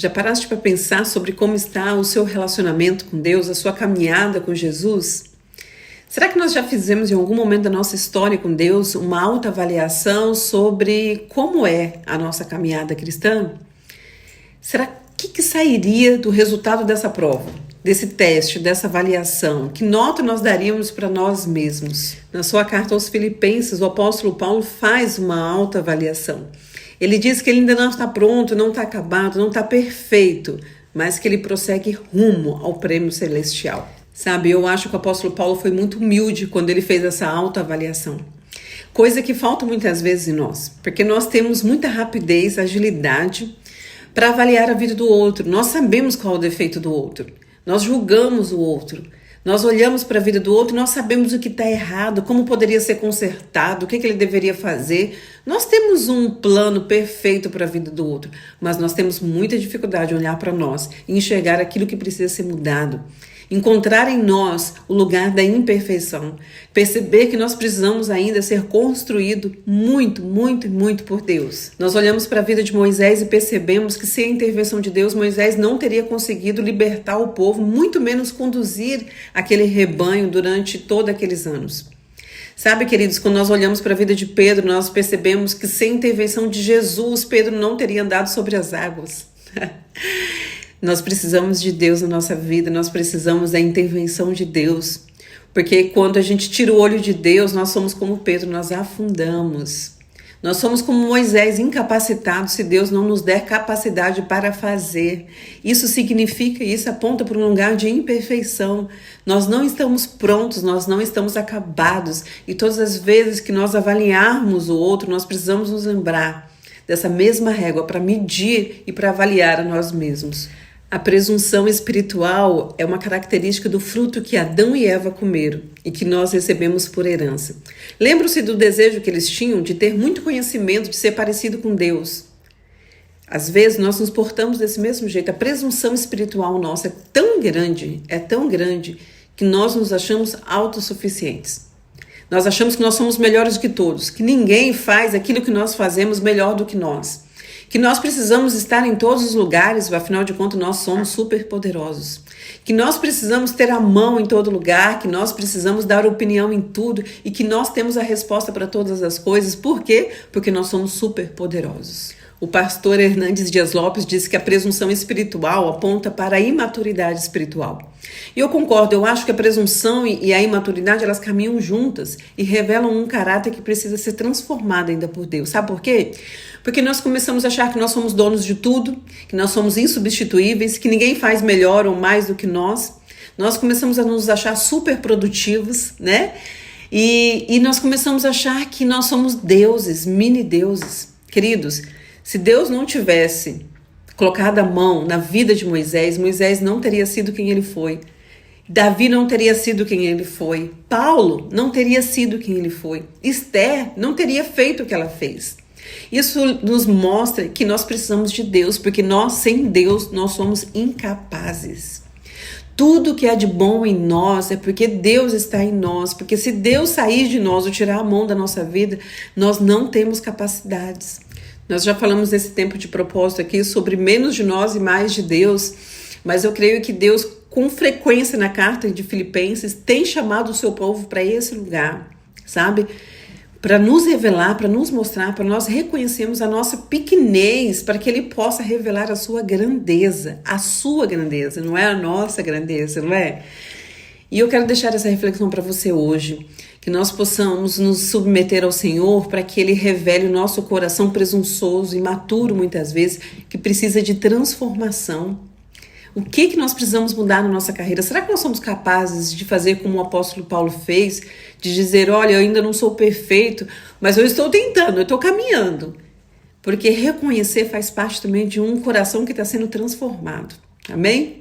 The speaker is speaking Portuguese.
Já paraste para pensar sobre como está o seu relacionamento com Deus, a sua caminhada com Jesus? Será que nós já fizemos em algum momento da nossa história com Deus uma autoavaliação sobre como é a nossa caminhada cristã? Será que sairia do resultado dessa prova, desse teste, dessa avaliação? Que nota nós daríamos para nós mesmos? Na sua carta aos Filipenses, o apóstolo Paulo faz uma autoavaliação. Ele diz que ele ainda não está pronto, não está acabado, não está perfeito, mas que ele prossegue rumo ao prêmio celestial. Sabe, eu acho que o apóstolo Paulo foi muito humilde quando ele fez essa autoavaliação. Coisa que falta muitas vezes em nós, porque nós temos muita rapidez, agilidade para avaliar a vida do outro. Nós sabemos qual é o defeito do outro, nós julgamos o outro. Nós olhamos para a vida do outro, nós sabemos o que está errado, como poderia ser consertado, o que ele deveria fazer. Nós temos um plano perfeito para a vida do outro, mas nós temos muita dificuldade em olhar para nós e enxergar aquilo que precisa ser mudado. Encontrar em nós o lugar da imperfeição. Perceber que nós precisamos ainda ser construído muito, muito, muito por Deus. Nós olhamos para a vida de Moisés e percebemos que sem a intervenção de Deus, Moisés não teria conseguido libertar o povo, muito menos conduzir aquele rebanho durante todos aqueles anos. Sabe, queridos, quando nós olhamos para a vida de Pedro, nós percebemos que sem a intervenção de Jesus, Pedro não teria andado sobre as águas. Nós precisamos de Deus na nossa vida, nós precisamos da intervenção de Deus, porque quando a gente tira o olho de Deus, nós somos como Pedro, nós afundamos. Nós somos como Moisés, incapacitados se Deus não nos der capacidade para fazer. Isso significa, isso aponta para um lugar de imperfeição. Nós não estamos prontos, nós não estamos acabados. E todas as vezes que nós avaliarmos o outro, nós precisamos nos lembrar dessa mesma régua para medir e para avaliar a nós mesmos. A presunção espiritual é uma característica do fruto que Adão e Eva comeram e que nós recebemos por herança. Lembram-se do desejo que eles tinham de ter muito conhecimento, de ser parecido com Deus. Às vezes nós nos portamos desse mesmo jeito. A presunção espiritual nossa é tão grande, que nós nos achamos autossuficientes. Nós achamos que nós somos melhores do que todos, que ninguém faz aquilo que nós fazemos melhor do que nós. Que nós precisamos estar em todos os lugares, afinal de contas nós somos super poderosos. Que nós precisamos ter a mão em todo lugar, que nós precisamos dar opinião em tudo e que nós temos a resposta para todas as coisas. Por quê? Porque nós somos super poderosos. O pastor Hernandes Dias Lopes disse que a presunção espiritual aponta para a imaturidade espiritual. E eu concordo, eu acho que a presunção e a imaturidade, elas caminham juntas e revelam um caráter que precisa ser transformado ainda por Deus. Sabe por quê? Porque nós começamos a achar que nós somos donos de tudo, que nós somos insubstituíveis, que ninguém faz melhor ou mais do que nós. Nós começamos a nos achar super produtivos, né? E nós começamos a achar que nós somos deuses, mini deuses. Queridos, se Deus não tivesse colocado a mão na vida de Moisés, Moisés não teria sido quem ele foi. Davi não teria sido quem ele foi. Paulo não teria sido quem ele foi. Esther não teria feito o que ela fez. Isso nos mostra que nós precisamos de Deus, porque nós, sem Deus, nós somos incapazes. Tudo que há de bom em nós é porque Deus está em nós, porque se Deus sair de nós ou tirar a mão da nossa vida, nós não temos capacidades. Nós já falamos nesse tempo de propósito aqui sobre menos de nós e mais de Deus, mas eu creio que Deus, com frequência na carta de Filipenses, tem chamado o seu povo para esse lugar, sabe? Para nos revelar, para nos mostrar, para nós reconhecermos a nossa pequenez, para que Ele possa revelar a sua grandeza, não é a nossa grandeza, não é? E eu quero deixar essa reflexão para você hoje, que nós possamos nos submeter ao Senhor para que Ele revele o nosso coração presunçoso, imaturo muitas vezes, que precisa de transformação. O que nós precisamos mudar na nossa carreira? Será que nós somos capazes de fazer como o apóstolo Paulo fez? De dizer, olha, eu ainda não sou perfeito, mas eu estou tentando, eu estou caminhando. Porque reconhecer faz parte também de um coração que está sendo transformado. Amém?